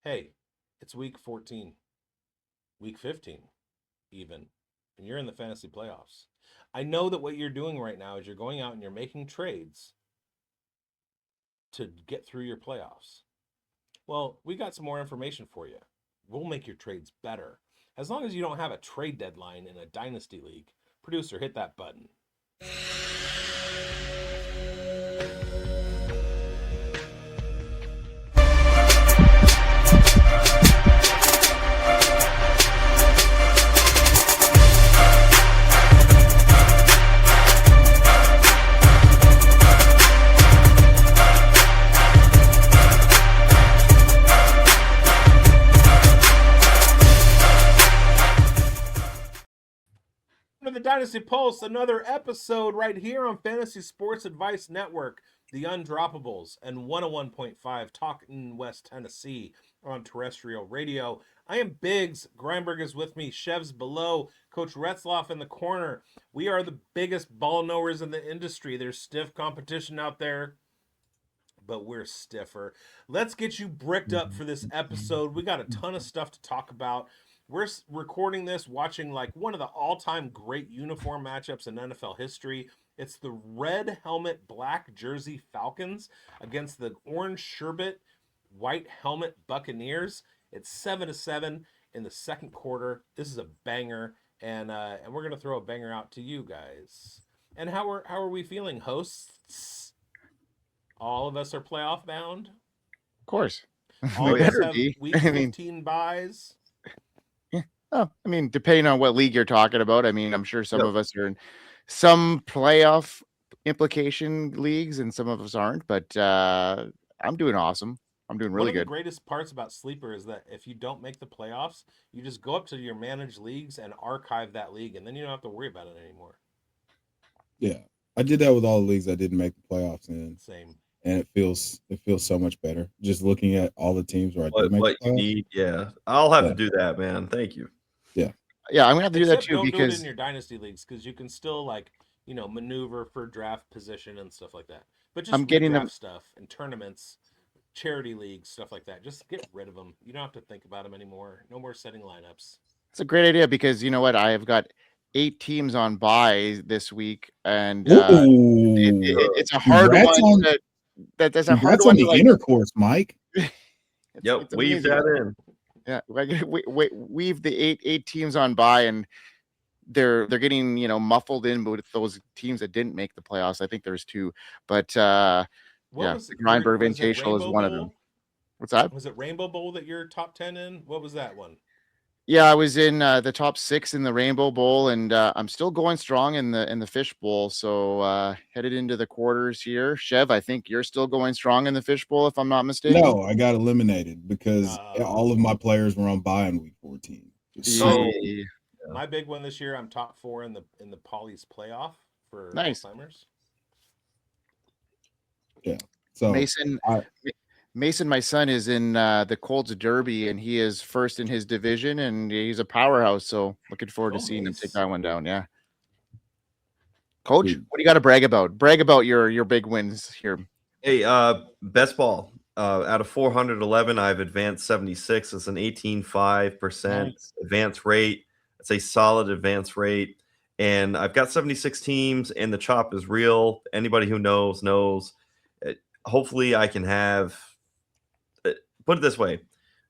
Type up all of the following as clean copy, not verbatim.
Hey, it's week 14, week 15, even, and you're in the fantasy playoffs. I know that what you're doing right now is you're going out and you're making trades to get through your playoffs. Well, we got some more information for you. We'll make your trades better. As long as you don't have a trade deadline in a dynasty league. Producer, hit that button. To the Dynasty Pulse, another episode right here on Fantasy Sports Advice Network, the Undroppables, and 101.5 Talking West Tennessee on terrestrial radio. I am bigz. Grindberg is with me. Chev's below. Coach Retzlaff in the corner. We are the biggest ball knowers in the industry. There's stiff competition out there, but we're stiffer. Let's get you bricked up for this episode. We got a ton of stuff to talk about. We're recording this watching like one of the all-time great uniform matchups in NFL history. It's the red helmet, black jersey Falcons against the orange sherbet, white helmet Buccaneers. It's 7-7 in the second quarter. This is a banger, and we're gonna throw a banger out to you guys. And how are we feeling, hosts? All of us are playoff bound. Of course. All We of us better have be. week I mean, 15 buys. oh, I mean, depending on what league you're talking about, I mean, I'm sure some Yep. of us are in some playoff implication leagues and some of us aren't, but I'm doing awesome. I'm doing really One of the good. greatest parts about Sleeper is that if you don't make the playoffs, you just go up to your managed leagues and archive that league, and then you don't have to worry about it anymore. Yeah, I did that with all the leagues I didn't make the playoffs in, Same. and it feels so much better just looking at all the teams where I did make What the you playoffs. need, yeah. I'll have Yeah. to do that, man. Thank you. Yeah, I'm gonna have to do that Except too don't do it because in your dynasty leagues because you can still maneuver for draft position and stuff like that. But just I'm getting redraft them. stuff and tournaments, charity leagues, stuff like that. Just get rid of them. You don't have to think about them anymore. No more setting lineups. It's a great idea because you know what? I have got 8 teams on bye this week, and Ooh, it's a hard congrats one. on That's a hard congrats one on to the like. intercourse, Mike. Yep, It's weave amazing. that in. Yeah, we've the eight teams on by, and they're getting muffled in with those teams that didn't make the playoffs. I think there's 2, but What yeah, was the it? Grindberg Was it Invitational is Rainbow one of Bowl? them. What's that? Was it Rainbow Bowl that you're top 10 in? What was that one? Yeah, I was in the top 6 in the Rainbow Bowl, and I'm still going strong in the Fish Bowl. So headed into the quarters here. Chev, I think you're still going strong in the Fish Bowl, if I'm not mistaken. No, I got eliminated because all of my players were on bye in week 14. So- Yeah. My big one this year, I'm top 4 in the Polly's playoff for Nice. Alzheimer's. Yeah. So Mason, my son, is in the Colts Derby, and he is first in his division, and he's a powerhouse. So looking forward to seeing him take that one down. Yeah. Coach, what do you got to brag about? Brag about your big wins here. Hey, best ball. Out of 411, I've advanced 76. It's an 18.5% advance rate. It's a solid advance rate. And I've got 76 teams, and the chop is real. Anybody who knows. Hopefully, I can have, put it this way,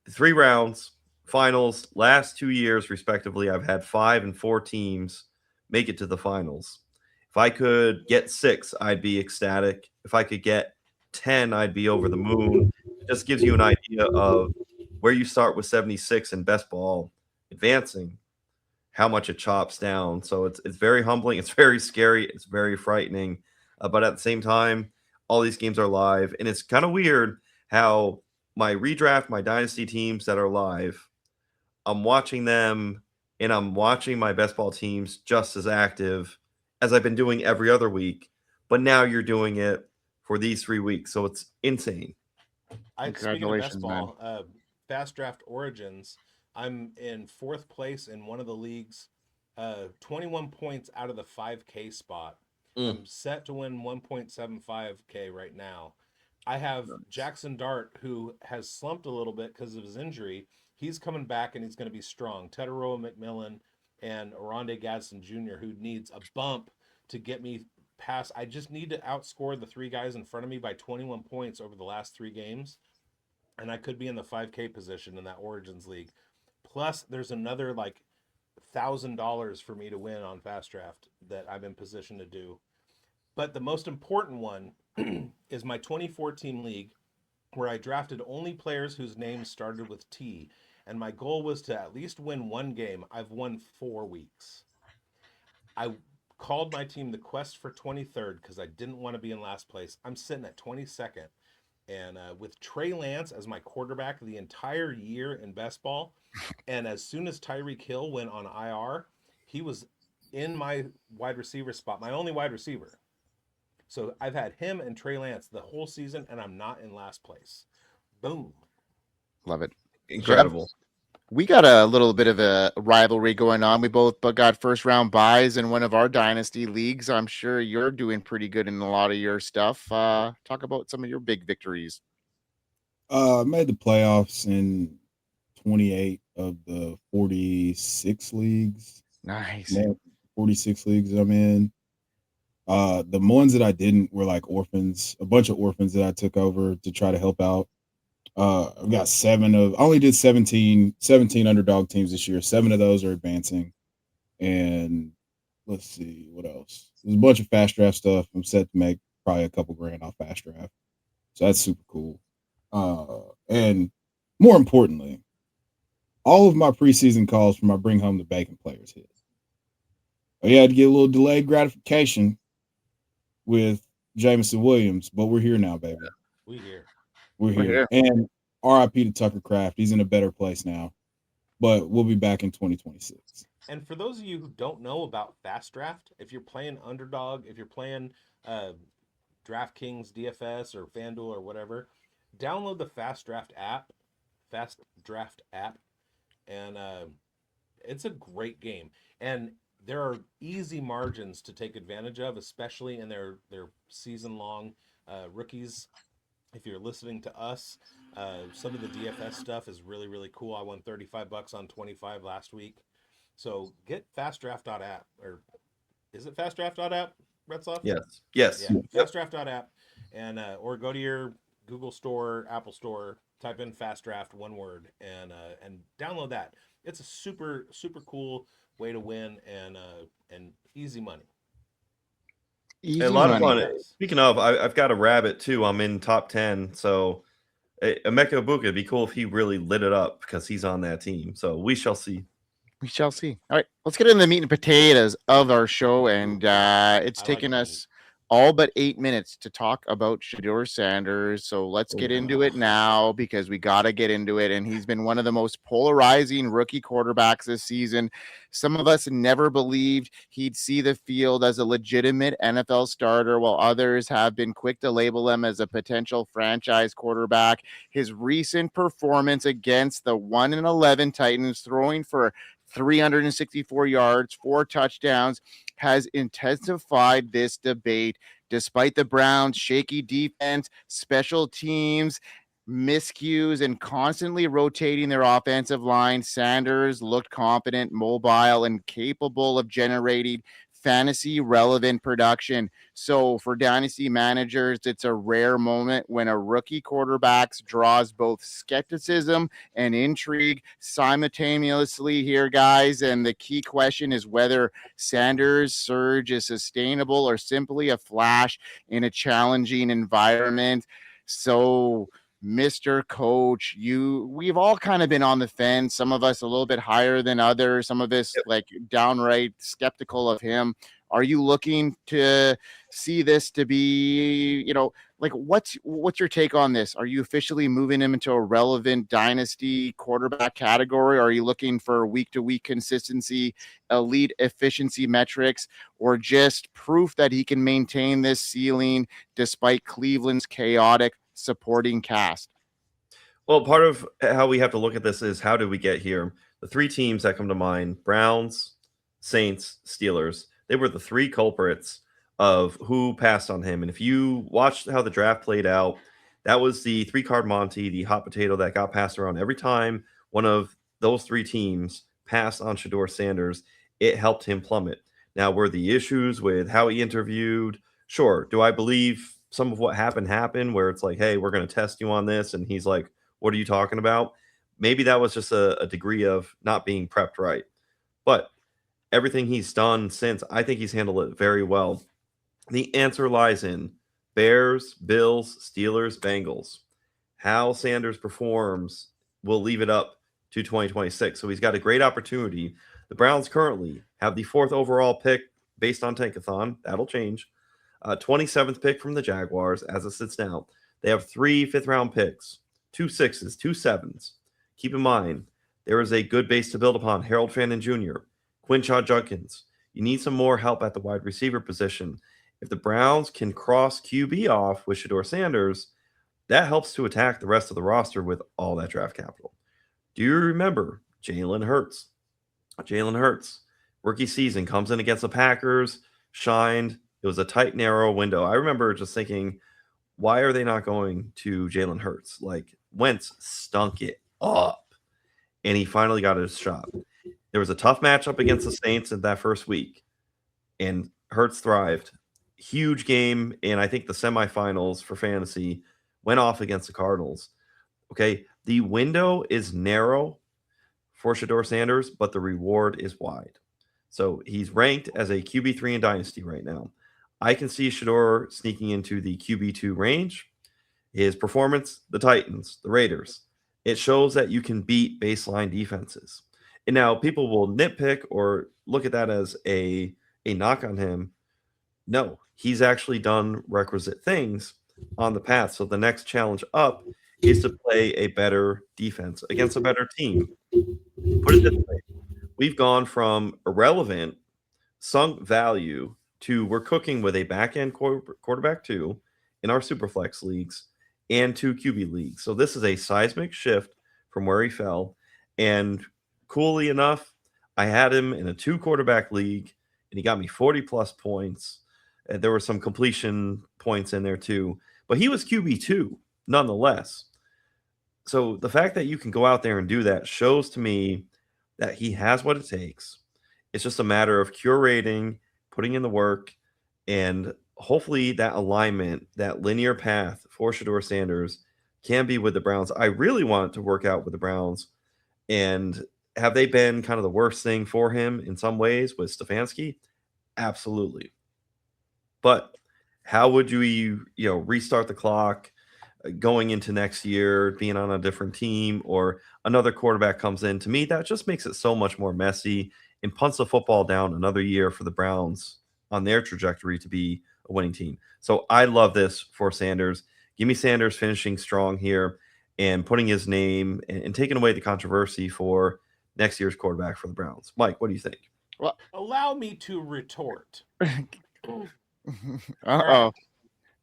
3 rounds, finals, last 2 years, respectively, I've had 5 and 4 teams make it to the finals. If I could get 6, I'd be ecstatic. If I could get 10, I'd be over the moon. It just gives you an idea of where you start with 76 in best ball advancing, how much it chops down. So it's very humbling. It's very scary. It's very frightening. But at the same time, all these games are live. And it's kind of weird how my redraft, my dynasty teams that are live, I'm watching them and I'm watching my best ball teams just as active as I've been doing every other week. But now you're doing it for these 3 weeks. So it's insane. Speaking of best ball, Fast Draft Origins, I'm in 4th place in one of the leagues, 21 points out of the 5K spot. I'm set to win 1.75K right now. I have Jackson Dart, who has slumped a little bit because of his injury. He's coming back and he's going to be strong. Tetaroa McMillan and Oronde Gadsden Jr., who needs a bump to get me past. I just need to outscore the 3 guys in front of me by 21 points over the last 3 games. And I could be in the 5K position in that Origins League. Plus, there's another like $1,000 for me to win on Fast Draft that I'm in position to do. But the most important one is my 2014 league, where I drafted only players whose names started with T. And my goal was to at least win 1 game. I've won 4 weeks. I called my team the Quest for 23rd because I didn't want to be in last place. I'm sitting at 22nd. And with Trey Lance as my quarterback the entire year in best ball, and as soon as Tyreek Hill went on IR, he was in my wide receiver spot, my only wide receiver. So I've had him and Trey Lance the whole season, and I'm not in last place. Boom. Love it. Incredible. We got a little bit of a rivalry going on. We both got first round buys in one of our dynasty leagues. I'm sure you're doing pretty good in a lot of your stuff. Talk about some of your big victories. Made the playoffs in 28 of the 46 leagues. Nice. 46 leagues I'm in. The ones that I didn't were like orphans, a bunch of orphans that I took over to try to help out. I've got I only did 17 underdog teams this year. 7 of those are advancing. And let's see what else. There's a bunch of fast draft stuff. I'm set to make probably a couple grand off fast draft. So that's super cool. And more importantly, all of my preseason calls for my bring home the bacon players hit. I had to get a little delayed gratification with Jameson Williams, but we're here now, baby. We're here. And RIP to Tucker Kraft. He's in a better place now, but we'll be back in 2026. And for those of you who don't know about Fast Draft, if you're playing Underdog, if you're playing DraftKings, DFS, or FanDuel or whatever, download the Fast Draft app, and it's a great game. And there are easy margins to take advantage of, especially in their season-long rookies. If you're listening to us, some of the DFS stuff is really, really cool. I won $35 on 25 last week. So get fastdraft.app, or is it fastdraft.app, Retzlaff? Yes. Yeah, fastdraft.app, and or go to your Google Store, Apple Store, type in Fast Draft, one word, and download that. It's a super, super cool way to win and easy money. A lot of fun. Speaking of, I've got a rabbit too. I'm in top 10. So Emeka Egbuka, it'd be cool if he really lit it up because he's on that team. So we shall see. We shall see. All right, let's get into the meat and potatoes of our show. And it's taken us all but 8 minutes to talk about Shedeur Sanders. So let's get into it now because we got to get into it. And he's been one of the most polarizing rookie quarterbacks this season. Some of us never believed he'd see the field as a legitimate NFL starter, while others have been quick to label him as a potential franchise quarterback. His recent performance against the 1-11 Titans, throwing for 364 yards, 4 touchdowns, has intensified this debate. Despite the Browns' shaky defense, special teams, miscues, and constantly rotating their offensive line, Sanders looked confident, mobile, and capable of generating fantasy relevant production. So for dynasty managers, it's a rare moment when a rookie quarterback draws both skepticism and intrigue simultaneously here, guys. And the key question is whether Sanders' surge is sustainable or simply a flash in a challenging environment. So Mr. Coach, we've all kind of been on the fence. Some of us a little bit higher than others. Some of us like downright skeptical of him. Are you looking to see this to be, like what's your take on this? Are you officially moving him into a relevant dynasty quarterback category? Are you looking for week-to-week consistency, elite efficiency metrics, or just proof that he can maintain this ceiling despite Cleveland's chaotic supporting cast? Well, part of how we have to look at this is how did we get here? The 3 teams that come to mind, Browns, Saints, Steelers, they were the 3 culprits of who passed on him. And if you watched how the draft played out, That was the 3-card Monty, the hot potato that got passed around every time one of those 3 teams passed on Shedeur Sanders. It helped him plummet. Now, were the issues with how he interviewed? Sure. Do I believe some of what happened where it's like, hey, we're going to test you on this? And he's like, what are you talking about? Maybe that was just a degree of not being prepped right. But everything he's done since, I think he's handled it very well. The answer lies in Bears, Bills, Steelers, Bengals. How Sanders performs will leave it up to 2026. So he's got a great opportunity. The Browns currently have the 4th overall pick based on Tankathon. That'll change. 27th pick from the Jaguars as it sits now. They have 3 fifth-round picks, 2 6s, 2 7s. Keep in mind, there is a good base to build upon. Harold Fannin Jr., Quinshaw Judkins. You need some more help at the wide receiver position. If the Browns can cross QB off with Shedeur Sanders, that helps to attack the rest of the roster with all that draft capital. Do you remember Jalen Hurts? Jalen Hurts, rookie season, comes in against the Packers, shined. It was a tight, narrow window. I remember just thinking, why are they not going to Jalen Hurts? Like, Wentz stunk it up, and he finally got his shot. There was a tough matchup against the Saints in that first week, and Hurts thrived. Huge game, and I think the semifinals for fantasy went off against the Cardinals. Okay, the window is narrow for Shedeur Sanders, but the reward is wide. So he's ranked as a QB3 in Dynasty right now. I can see Shedeur sneaking into the QB2 range. His performance, the Titans, the Raiders, it shows that you can beat baseline defenses. And now people will nitpick or look at that as a knock on him. No, he's actually done requisite things on the path. So the next challenge up is to play a better defense against a better team. Put it this way. We've gone from irrelevant, sunk value to we're cooking with a back-end quarterback 2 in our Superflex leagues and 2 QB leagues. So this is a seismic shift from where he fell. And coolly enough, I had him in a 2-quarterback league, and he got me 40-plus points. And there were some completion points in there too. But he was QB2 nonetheless. So the fact that you can go out there and do that shows to me that he has what it takes. It's just a matter of curating, putting in the work, and hopefully that alignment, that linear path for Shedeur Sanders can be with the Browns. I really want it to work out with the Browns. And have they been kind of the worst thing for him in some ways with Stefanski? Absolutely. But how would you restart the clock going into next year, being on a different team, or another quarterback comes in? To me, that just makes it so much more messy and punts the football down another year for the Browns on their trajectory to be a winning team. So I love this for Sanders. Give me Sanders finishing strong here and putting his name and taking away the controversy for next year's quarterback for the Browns. Mike, what do you think? Well, allow me to retort. Uh-oh. Right.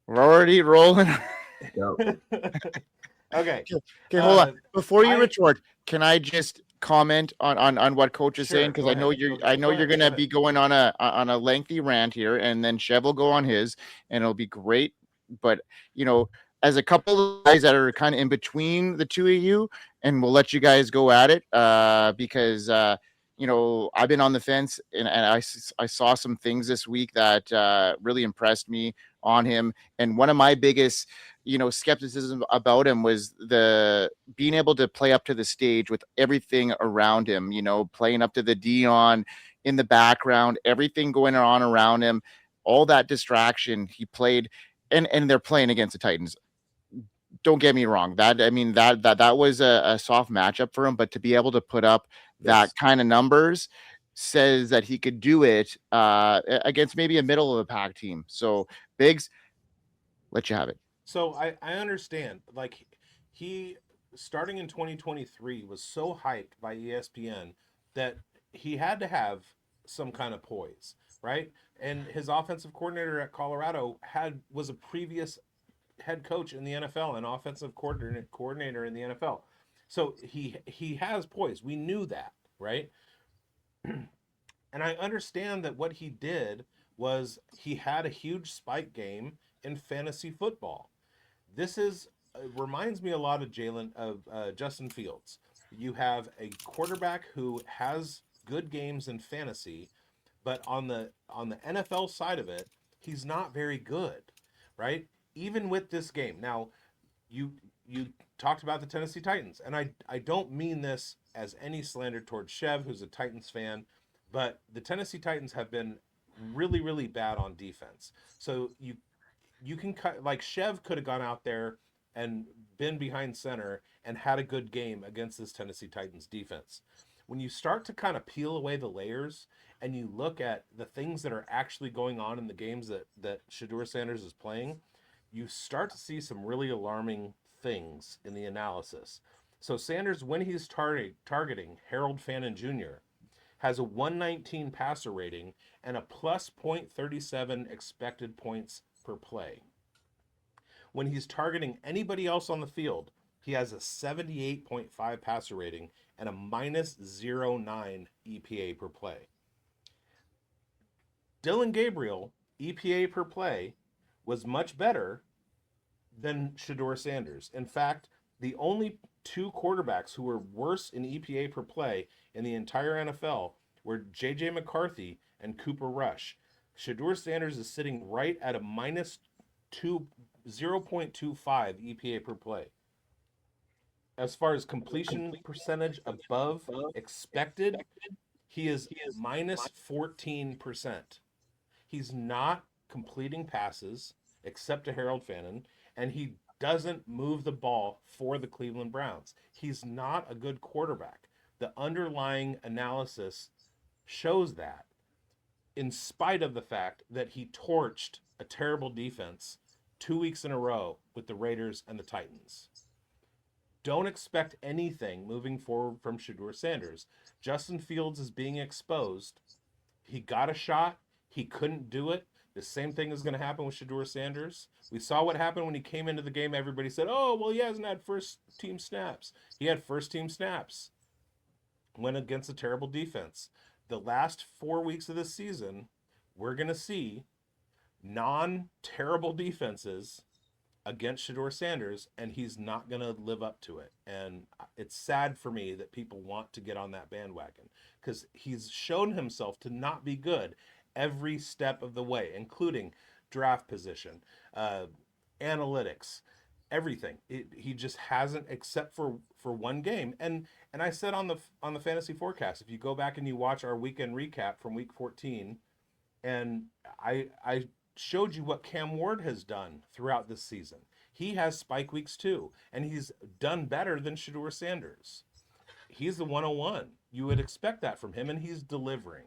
We're already rolling. Okay. Okay, hold on. Before you retort, can I just comment on what Coach is saying? Because I know you're gonna be going on a lengthy rant here, and then Chev will go on his, and it'll be great. But as a couple of guys that are kind of in between the two of you, and we'll let you guys go at it, because I've been on the fence, and I saw some things this week that really impressed me on him. And one of my biggest, skepticism about him was the being able to play up to the stage with everything around him, playing up to the Dion in the background, everything going on around him, all that distraction he played. And they're playing against the Titans. Don't get me wrong. That was a soft matchup for him, but to be able to put up that kind of numbers says that he could do it against maybe a middle of the pack team. So bigz, let you have it. So I understand, like, he starting in 2023 was so hyped by ESPN that he had to have some kind of poise, right? And his offensive coordinator at Colorado was a previous head coach in the NFL and offensive coordinator in the NFL. So he has poise. We knew that, right? And I understand that what he did was he had a huge spike game in fantasy football. This is reminds me a lot of Justin Fields. You have a quarterback who has good games in fantasy, but on the NFL side of it, he's not very good, right? Even with this game. Now, you talked about the Tennessee Titans, and I don't mean this as any slander towards Chev, who's a Titans fan, but the Tennessee Titans have been really, really bad on defense. So you can cut, like, Chev could have gone out there and been behind center and had a good game against this Tennessee Titans defense. When you start to kind of peel away the layers and you look at the things that are actually going on in the games that Shedeur Sanders is playing, you start to see some really alarming things in the analysis. So Sanders, when he's targeting Harold Fannin Jr., has a 119 passer rating and a plus 0.37 expected points per play. When he's targeting anybody else on the field, he has a 78.5 passer rating and a minus 0.9 EPA per play. Dylan Gabriel, EPA per play, was much better than Shedeur Sanders. In fact, the only two quarterbacks who were worse in EPA per play in the entire NFL were J.J. McCarthy and Cooper Rush. Shedeur Sanders is sitting right at a minus 0.25 EPA per play. As far as completion percentage above expected, he is minus 14%. He's not completing passes except to Harold Fannin, and he doesn't move the ball for the Cleveland Browns. He's not a good quarterback. The underlying analysis shows that, in spite of the fact that he torched a terrible defense 2 weeks in a row with the Raiders and the Titans. Don't expect anything moving forward from Shedeur Sanders. Justin Fields is being exposed. He got a shot. He couldn't do it. The same thing is going to happen with Shedeur Sanders. We saw what happened when he came into the game. Everybody said, oh, well, he hasn't had first-team snaps. He had first-team snaps. Went against a terrible defense. The last 4 weeks of this season, we're going to see non-terrible defenses against Shedeur Sanders, and he's not going to live up to it. And it's sad for me that people want to get on that bandwagon, because he's shown himself to not be good every step of the way, including draft position, analytics, everything. He just hasn't, except for one game. And I said on the fantasy forecast, if you go back and you watch our weekend recap from week 14, and I showed you what Cam Ward has done throughout this season. He has spike weeks too, and he's done better than Shedeur Sanders. He's the 101. You would expect that from him, and he's delivering.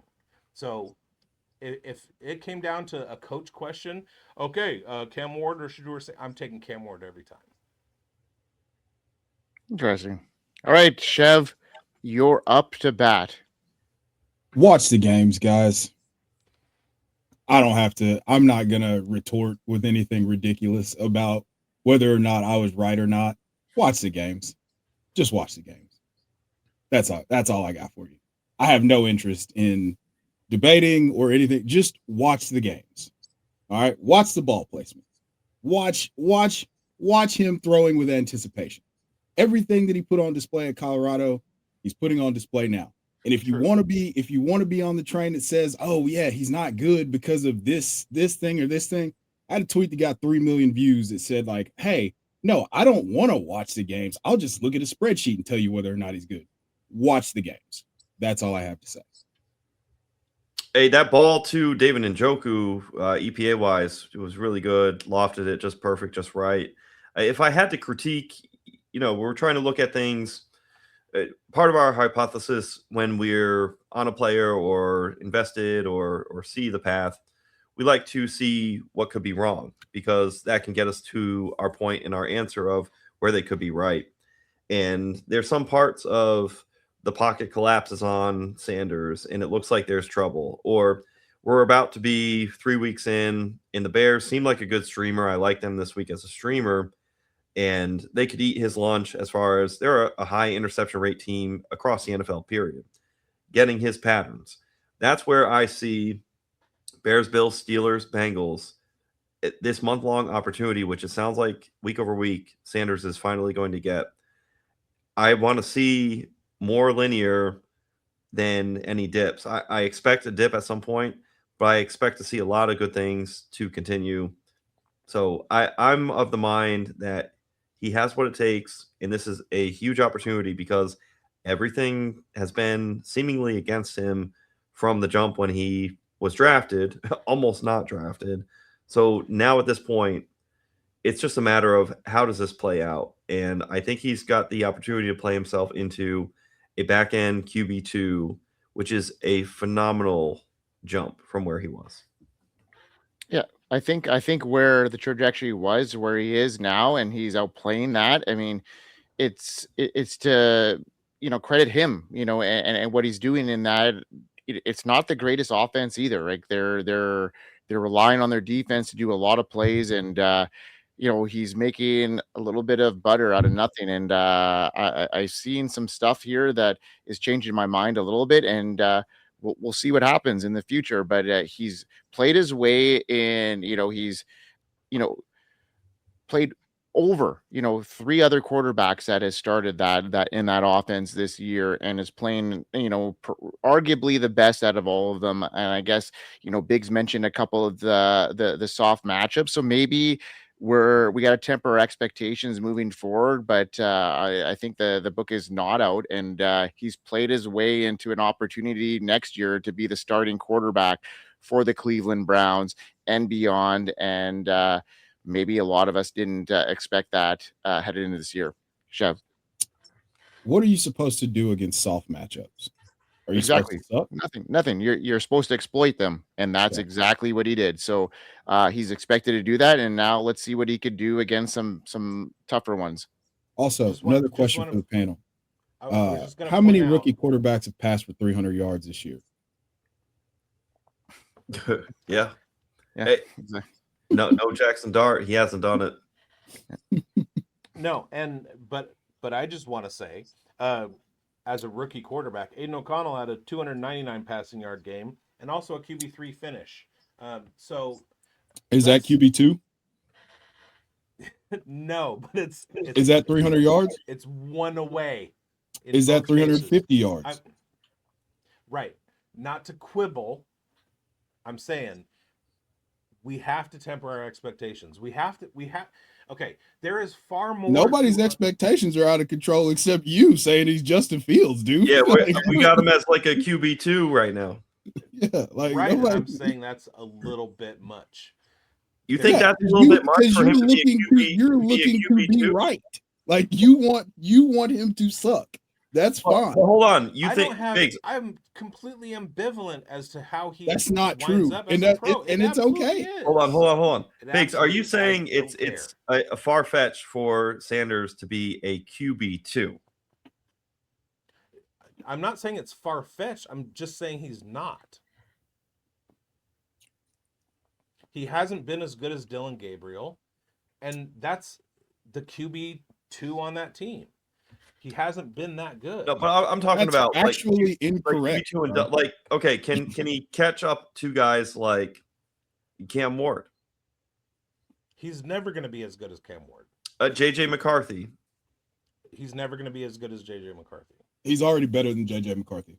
So if it came down to a coach question, okay, Cam Ward or Shedeur Sanders, I'm taking Cam Ward every time. Interesting. All right, Chev, you're up to bat. Watch the games, guys. I'm not going to retort with anything ridiculous about whether or not I was right or not. Watch the games. Just watch the games. That's all I got for you. I have no interest in debating or anything. Just watch the games. All right. Watch the ball placement. Watch him throwing with anticipation. Everything that he put on display at Colorado, he's putting on display now. And if you want to be on the train that says, oh yeah, he's not good because of this thing or this thing, I had a tweet that got 3 million views that said, like, hey, no, I don't want to watch the games. I'll just look at a spreadsheet and tell you whether or not he's good. Watch the games. That's all I have to say. Hey, that ball to David Njoku, EPA wise, it was really good. Lofted it just perfect, just right. If I had to critique, we're trying to look at things. Part of our hypothesis when we're on a player or invested or see the path, we like to see what could be wrong, because that can get us to our point in our answer of where they could be right. And there's some parts of the pocket collapses on Sanders and it looks like there's trouble, or we're about to be 3 weeks in, and the Bears seem like a good streamer. I like them this week as a streamer, and they could eat his lunch as far as they're a high interception rate team across the NFL, period. Getting his patterns. That's where I see Bears, Bills, Steelers, Bengals this month-long opportunity, which it sounds like week over week, Sanders is finally going to get. I want to see more linear than any dips. I expect a dip at some point, but I expect to see a lot of good things to continue. So I'm of the mind that he has what it takes, and this is a huge opportunity because everything has been seemingly against him from the jump when he was drafted, almost not drafted. So now at this point, it's just a matter of how does this play out? And I think he's got the opportunity to play himself into a back end QB2, which is a phenomenal jump from where he was. Yeah, I think where the trajectory was, where he is now, and he's outplaying that. I mean, it's to credit him, and what he's doing in that. It's not the greatest offense either. Like they're relying on their defense to do a lot of plays, and he's making a little bit of butter out of nothing. And I've seen some stuff here that is changing my mind a little bit, and we'll see what happens in the future. But he's played his way in. He's played over 3 other quarterbacks that has started that in that offense this year, and is playing arguably the best out of all of them. And I guess bigz mentioned a couple of the soft matchups, so maybe we got to temper our expectations moving forward. But I think the book is not out, and he's played his way into an opportunity next year to be the starting quarterback for the Cleveland Browns and beyond. And maybe a lot of us didn't expect that headed into this year. Chev, what are you supposed to do against soft matchups? Are you exactly supposed to suck? nothing? You're supposed to exploit them, and that's Yeah. exactly what he did. So he's expected to do that, and now let's see what he could do against some tougher ones. Also, another question for the panel. How many rookie quarterbacks have passed for 300 yards this year? Yeah. Hey, exactly. No Jackson Dart. He hasn't done it. No, but I just want to say, as a rookie quarterback, Aiden O'Connell had a 299 passing yard game and also a QB3 finish. So is that QB2? No, but it's is that 300 yards? It's one away. Is that 350 yards? Right. Not to quibble. I'm saying we have to temper our expectations. Okay, there is far more. Nobody's expectations are out of control except you saying he's Justin Fields, dude. Yeah, we got him as like a QB2 right now. Yeah, like right. I'm saying that's a little bit much. You think that's a little bit much for him to be a QB? You're looking to be right. Like you want him to suck. That's fine. Well, hold on. You think bigz? I'm completely ambivalent as to how he. That's not true, and it's okay. Is. Hold on. bigz, are you saying it's a far fetch for Sanders to be a QB2? I'm not saying it's far fetched. I'm just saying he's not. He hasn't been as good as Dylan Gabriel, and that's the QB2 on that team. He hasn't been that good. No, but I'm talking about actually incorrect. Okay, can he catch up to guys like Cam Ward? He's never going to be as good as Cam Ward. JJ McCarthy. He's never going to be as good as JJ McCarthy. He's already better than JJ McCarthy.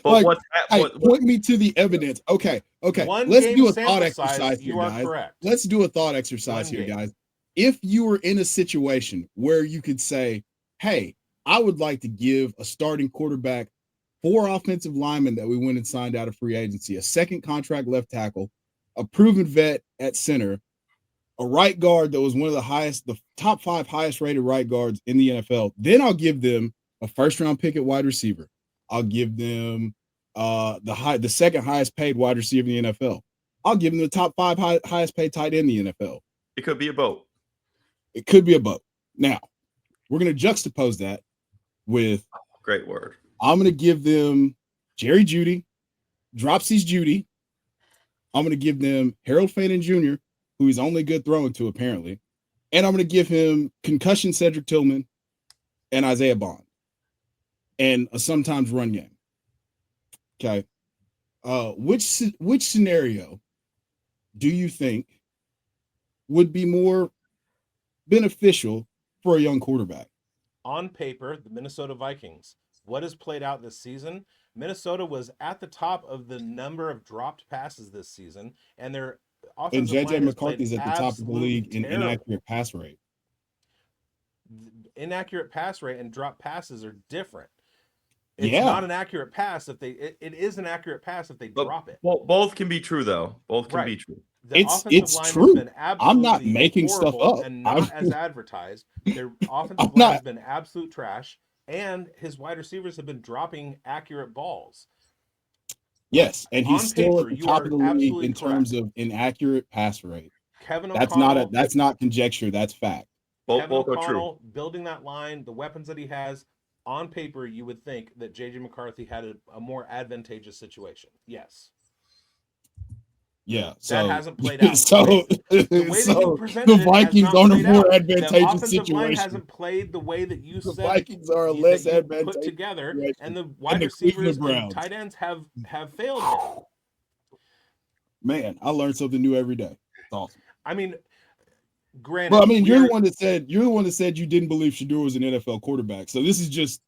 But point me to the evidence. Okay. Let's do a thought exercise here, guys. Correct. Let's do a thought exercise here, guys. If you were in a situation where you could say, hey, I would like to give a starting quarterback 4 offensive linemen that we went and signed out of free agency, a second contract left tackle, a proven vet at center, a right guard that was one of the top 5 highest rated right guards in the NFL, then I'll give them a first round pick at wide receiver. I'll give them the second highest paid wide receiver in the NFL. I'll give them the top 5 highest paid tight end in the NFL. It could be a boat. It could be a boat. Now, we're going to juxtapose that with great word. I'm going to give them Jerry Jeudy, Dropsies Judy. I'm going to give them Harold Fannin Jr., who he's only good throwing to, apparently. And I'm going to give him concussion Cedric Tillman and Isaiah Bond. And a sometimes run game. Okay. Which scenario do you think would be more beneficial for a young quarterback? On paper, the Minnesota Vikings. What has played out this season? Minnesota was at the top of the number of dropped passes this season, and their And offensive JJ line has played McCarthy's at the top of the absolutely league in terrible. inaccurate pass rate. Inaccurate pass rate and drop passes are different. It's Yeah. not an accurate pass if it is an accurate pass if they drop it. Well, both can be true, though. Both can be true. The It's line true. has been I'm not absolutely making stuff horrible up. and not as advertised. Their offensive line has been absolute trash, and his wide receivers have been dropping accurate balls. Yes, and he's On still paper, at the you top are of the league absolutely in terms of inaccurate pass rate. Kevin That's O'Connell, that's not conjecture. That's fact. Both are true. O'Connell building that line, the weapons that he has. On paper, you would think that J.J. McCarthy had a more advantageous situation. Yes. Yeah, that hasn't played out. So, the way that you presented the Vikings are a more advantageous the offensive situation. line hasn't played the way that you The said. Vikings are a less that you advantageous put together, situation. and the wide the receivers Cleveland and Browns. tight ends have failed him. Man, I learn something new every day. It's awesome. I mean, granted, Well, I mean, you're the one that said you didn't believe Shedeur was an NFL quarterback. So this is just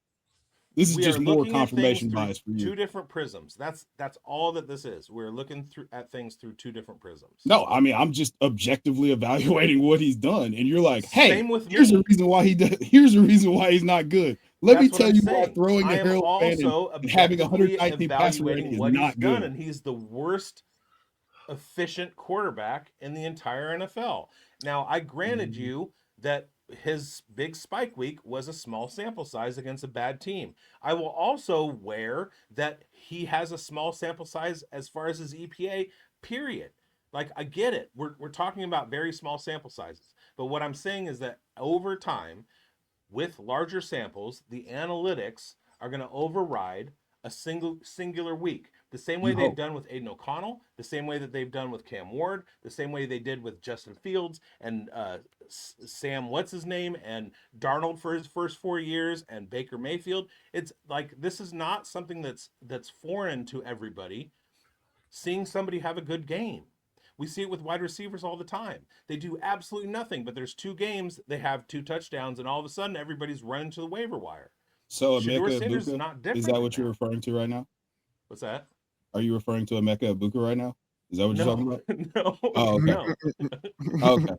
more confirmation bias for you. Two different prisms. That's all that this is. We're looking at things through two different prisms. No, I mean, I'm just objectively evaluating what he's done, and you're like, hey, Same with here's me. the reason why here's the reason why he's not good. Let me tell you why throwing I a am Harold also and having objectively 119 passer rating is what not he's done, good. and he's the worst efficient quarterback in the entire NFL. Now, I granted you that his big spike week was a small sample size against a bad team. I will also wear that he has a small sample size as far as his EPA, period. Like, I get it. We're talking about very small sample sizes. But what I'm saying is that over time, with larger samples, the analytics are going to override a singular week. The same way they've done with Aiden O'Connell, the same way that they've done with Cam Ward, the same way they did with Justin Fields and Sam what's-his-name and Darnold for his first 4 years and Baker Mayfield. It's like, this is not something that's foreign to everybody. Seeing somebody have a good game. We see it with wide receivers all the time. They do absolutely nothing, but there's 2 games, they have 2 touchdowns, and all of a sudden everybody's running to the waiver wire. So Shedeur Emeka Sanders is Egbuka, not different. is that what you're referring to right now? What's that? Are you referring to Emeka Egbuka right now? Is that what you're talking about? No. Oh, okay. No. Okay.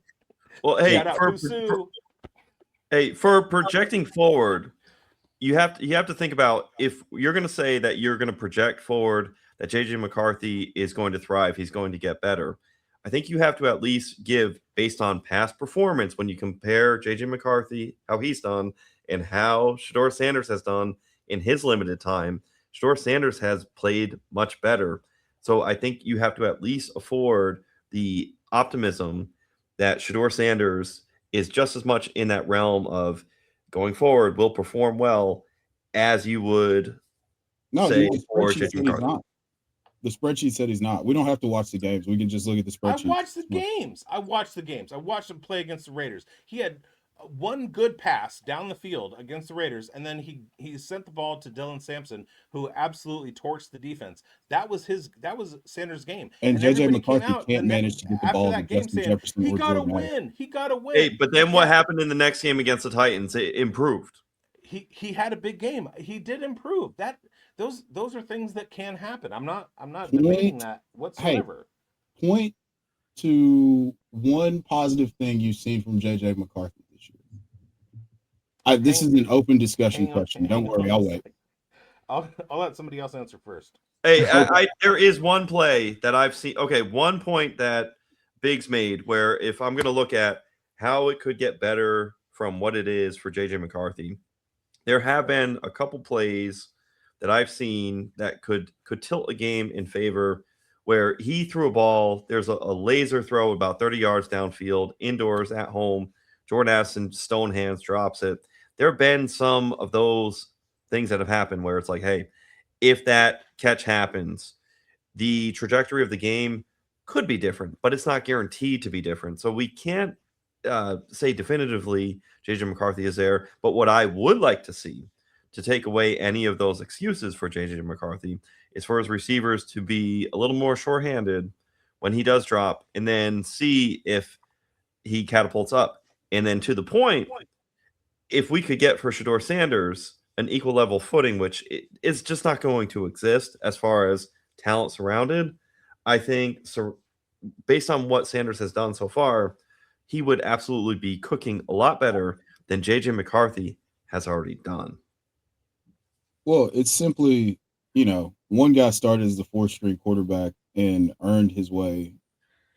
Well, hey, for projecting forward, you have to think about, if you're going to say that you're going to project forward that JJ McCarthy is going to thrive, he's going to get better. I think you have to at least give, based on past performance, when you compare JJ McCarthy, how he's done, and how Shedeur Sanders has done in his limited time. Shedeur Sanders has played much better. So I think you have to at least afford the optimism that Shedeur Sanders is just as much in that realm of going forward will perform well as you would say for JJ McCarthy. The spreadsheet said he's not. We don't have to watch the games. We can just look at the spreadsheet. I watched the games. I watched him play against the Raiders. He had one good pass down the field against the Raiders, and then he sent the ball to Dylan Sampson, who absolutely torched the defense. That was Sanders' game. And JJ McCarthy can't manage to get the ball to Justin Jefferson. He got a win. He got a win. Hey, but then what happened in the next game against the Titans? It improved. He had a big game. He did improve. Those are things that can happen. I'm not debating that whatsoever. Hey, point to one positive thing you've seen from JJ McCarthy this year. This is an open discussion question. Don't worry, I'll wait. I'll let somebody else answer first. Hey, there is one play that I've seen. Okay, one point that bigz made, where if I'm going to look at how it could get better from what it is for JJ McCarthy, there have been a couple plays that I've seen that could tilt a game in favor, where he threw a ball. There's a laser throw about 30 yards downfield, indoors at home. Jordan Addison, stone hands, drops it. There have been some of those things that have happened where it's like, hey, if that catch happens, the trajectory of the game could be different, but it's not guaranteed to be different. So we can't say definitively JJ McCarthy is there. But what I would like to see, to take away any of those excuses for JJ McCarthy, is for his receivers to be a little more shorthanded when he does drop, and then see if he catapults up. And then to the point, if we could get for Shedeur Sanders an equal level footing, which is just not going to exist as far as talent surrounded, I think so. Based on what Sanders has done so far, he would absolutely be cooking a lot better than JJ McCarthy has already done. Well, it's simply, one guy started as the fourth-string quarterback and earned his way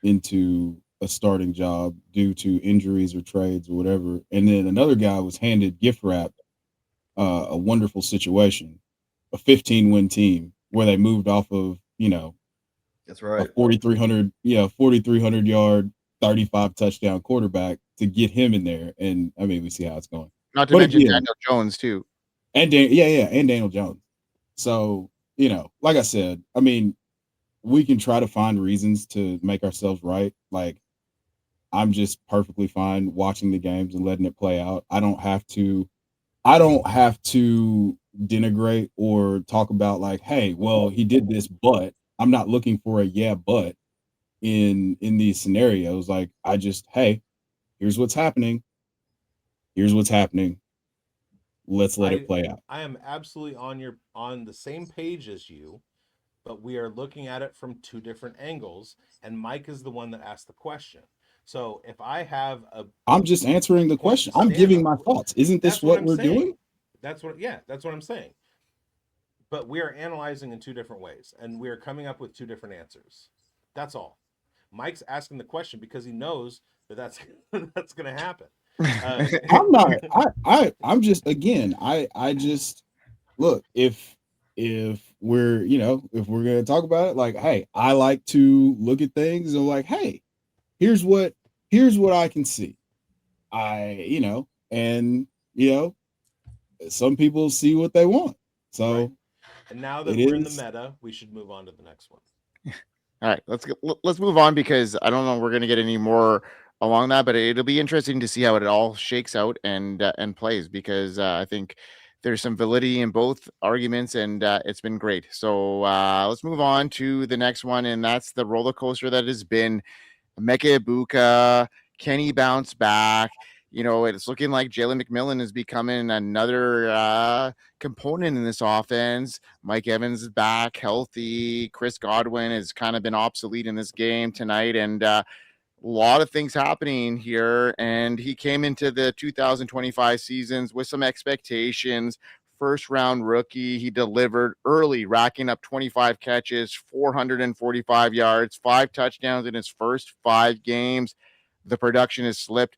into a starting job due to injuries or trades or whatever. And then another guy was handed gift wrap, a wonderful situation, a 15-win team where they moved off of, That's right. a 4,300 yard, 35 touchdown quarterback to get him in there. And I mean, we see how it's going. Not to But mention again, Daniel Jones too. and and Daniel Jones. So, like I said, I mean, we can try to find reasons to make ourselves right. Like, I'm just perfectly fine watching the games and letting it play out. I don't have to denigrate or talk about like, hey, well, he did this, but I'm not looking for a but in these scenarios. Like, I just, hey, here's what's happening. Let's let it play out. I am absolutely on the same page as you, but we are looking at it from two different angles, and Mike is the one that asked the question. So if I have I'm just answering the question. I'm giving my thoughts. Isn't this what we're doing? That's what I'm saying. But we are analyzing in two different ways, and we are coming up with two different answers. That's all. Mike's asking the question because he knows that's that's going to happen. I'm not. I'm just, again. I just look, if we're if we're gonna talk about it, like, hey, I like to look at things and like, hey, here's what I can see. And some people see what they want. So, right. And now that we're in the meta, we should move on to the next one. All right, let's move on, because I don't know if we're going to get any more along that, but it'll be interesting to see how it all shakes out and plays, because I think there's some validity in both arguments, and it's been great. So let's move on to the next one, and that's the roller coaster that has been Emeka Egbuka. Can he bounce back? It's looking like Jalen McMillan is becoming another component in this offense. Mike Evans is back healthy. Chris Godwin has kind of been obsolete in this game tonight, and a lot of things happening here. And he came into the 2025 seasons with some expectations. First round rookie. He delivered early, racking up 25 catches, 445 yards, 5 touchdowns in his first 5 games. The production has slipped.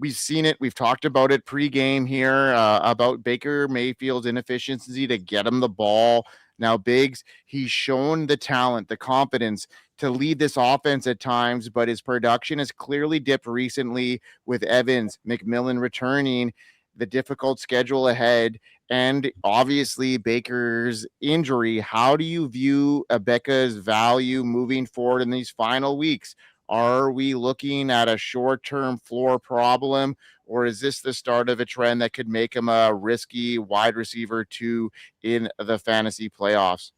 We've seen it. We've talked about it pregame here about Baker Mayfield's inefficiency to get him the ball. Now, bigz, he's shown the talent, the confidence to lead this offense at times, but his production has clearly dipped recently with Evans, McMillan returning, the difficult schedule ahead, and obviously Baker's injury. How do you view Egbuka's value moving forward in these final weeks? Are we looking at a short-term floor problem, or is this the start of a trend that could make him a risky wide receiver 2 in the fantasy playoffs?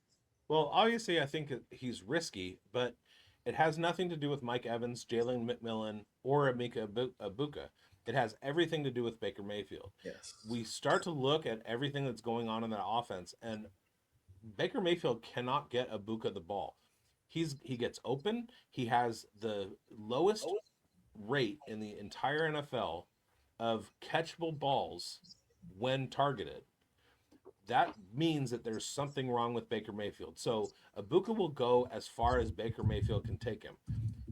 Well, obviously, I think he's risky, but it has nothing to do with Mike Evans, Jalen McMillan, or Emeka Egbuka. It has everything to do with Baker Mayfield. Yes. We start to look at everything that's going on in that offense, and Baker Mayfield cannot get Egbuka the ball. He gets open. He has the lowest rate in the entire NFL of catchable balls when targeted. That means that there's something wrong with Baker Mayfield. So Egbuka will go as far as Baker Mayfield can take him.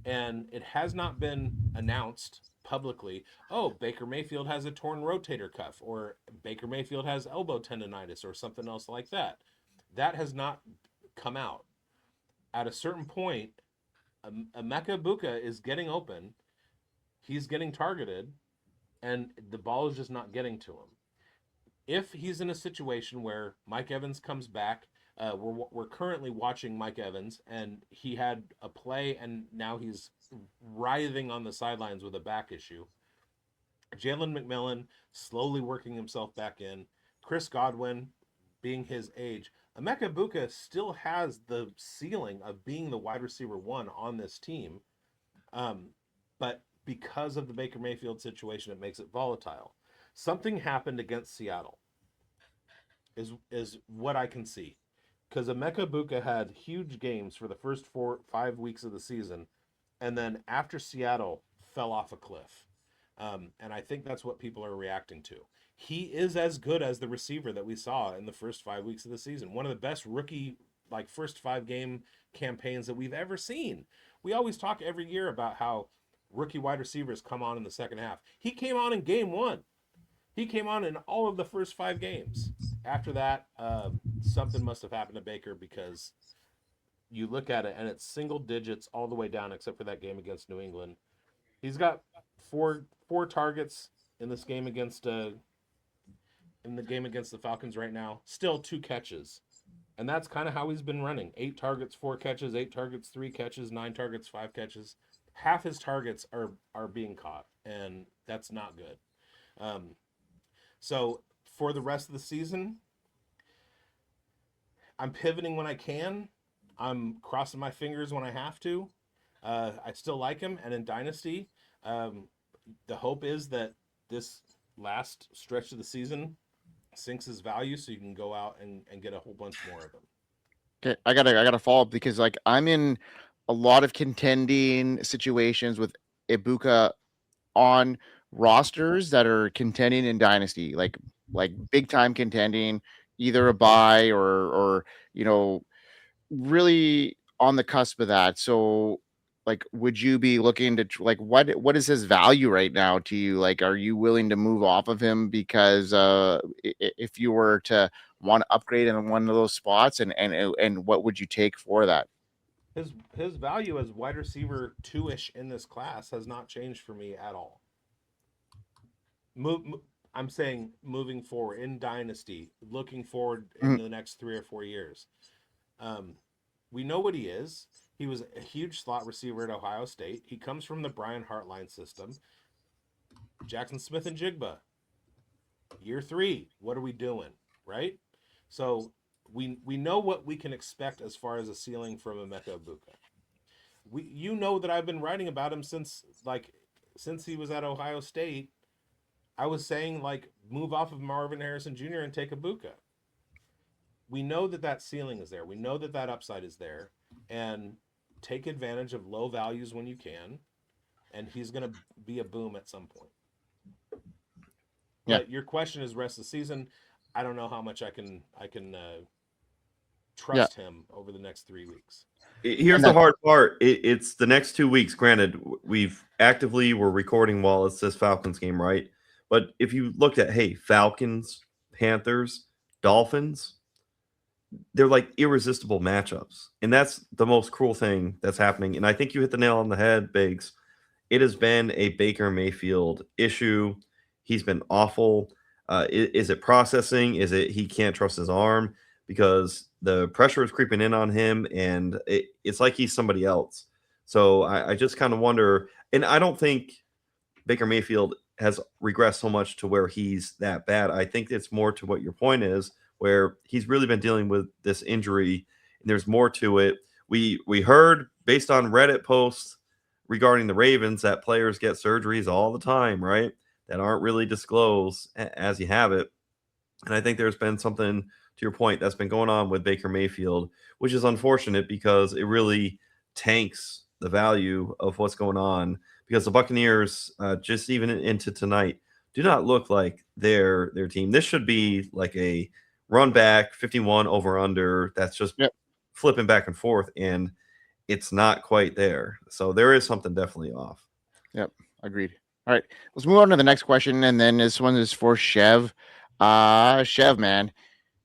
And it has not been announced publicly, oh, Baker Mayfield has a torn rotator cuff, or Baker Mayfield has elbow tendonitis, or something else like that. That has not come out. At a certain point, Emeka Egbuka is getting open, he's getting targeted, and the ball is just not getting to him. If he's in a situation where Mike Evans comes back, we're currently watching Mike Evans, and he had a play, and now he's writhing on the sidelines with a back issue. Jalen McMillan slowly working himself back in. Chris Godwin, being his age, Emeka Egbuka still has the ceiling of being the wide receiver 1 on this team. But because of the Baker Mayfield situation, it makes it volatile. Something happened against Seattle is what I can see. Because Emeka Egbuka had huge games for the first 4-5 weeks of the season, and then after Seattle fell off a cliff. And I think that's what people are reacting to. He is as good as the receiver that we saw in the first 5 weeks of the season. One of the best rookie, first 5 game campaigns that we've ever seen. We always talk every year about how rookie wide receivers come on in the second half. He came on in game 1. He came on in all of the first 5 games. After that, something must have happened to Baker, because you look at it and it's single digits all the way down, except for that game against New England. He's got four targets in this game against in the game against the Falcons right now. Still 2 catches, and that's kind of how he's been running: 8 targets, 4 catches; 8 targets, 3 catches; 9 targets, 5 catches. Half his targets are being caught, and that's not good. So for the rest of the season, I'm pivoting when I can. I'm crossing my fingers when I have to. I still like him, and in Dynasty, the hope is that this last stretch of the season sinks his value, so you can go out and get a whole bunch more of them. Okay, I gotta follow up, because I'm in a lot of contending situations with Egbuka on rosters that are contending in Dynasty, like big time contending, either a bye or really on the cusp of that. So would you be looking to what is his value right now to you? Are you willing to move off of him because if you were to want to upgrade in one of those spots, and what would you take for that? His value as wide receiver 2-ish in this class has not changed for me at all. I'm saying moving forward in Dynasty, looking forward into the next 3 or 4 years. We know what he is. He was a huge slot receiver at Ohio State. He comes from the Brian Hartline system. Jackson Smith and Jigba. Year 3, what are we doing, right? So we know what we can expect as far as a ceiling from Emeka Egbuka. You know that I've been writing about him since he was at Ohio State. I was saying move off of Marvin Harrison Jr. and take Egbuka. We know that ceiling is there. We know that upside is there, and take advantage of low values when you can. And he's going to be a boom at some point. Yeah. But your question is rest of the season. I don't know how much I can trust him over the next 3 weeks. Here's the hard part. It's the next 2 weeks. Granted, we're recording while it's this Falcons game, right? But if you looked at, Falcons, Panthers, Dolphins, they're irresistible matchups. And that's the most cruel thing that's happening. And I think you hit the nail on the head, bigz. It has been a Baker Mayfield issue. He's been awful. Is it processing? Is it he can't trust his arm? Because the pressure is creeping in on him, and it's like he's somebody else. So I just kind of wonder, and I don't think Baker Mayfield has regressed so much to where he's that bad. I think it's more to what your point is, where he's really been dealing with this injury, and there's more to it. We heard, based on Reddit posts regarding the Ravens, that players get surgeries all the time, right? That aren't really disclosed as you have it. And I think there's been something, to your point, that's been going on with Baker Mayfield, which is unfortunate because it really tanks the value of what's going on, because the Buccaneers, just even into tonight, do not look like their team. This should be like a run back 51 over under that's just flipping back and forth, and it's not quite there. So there is something definitely off. Yep, agreed. All right, let's move on to the next question, and then this one is for Chev. Chev, man,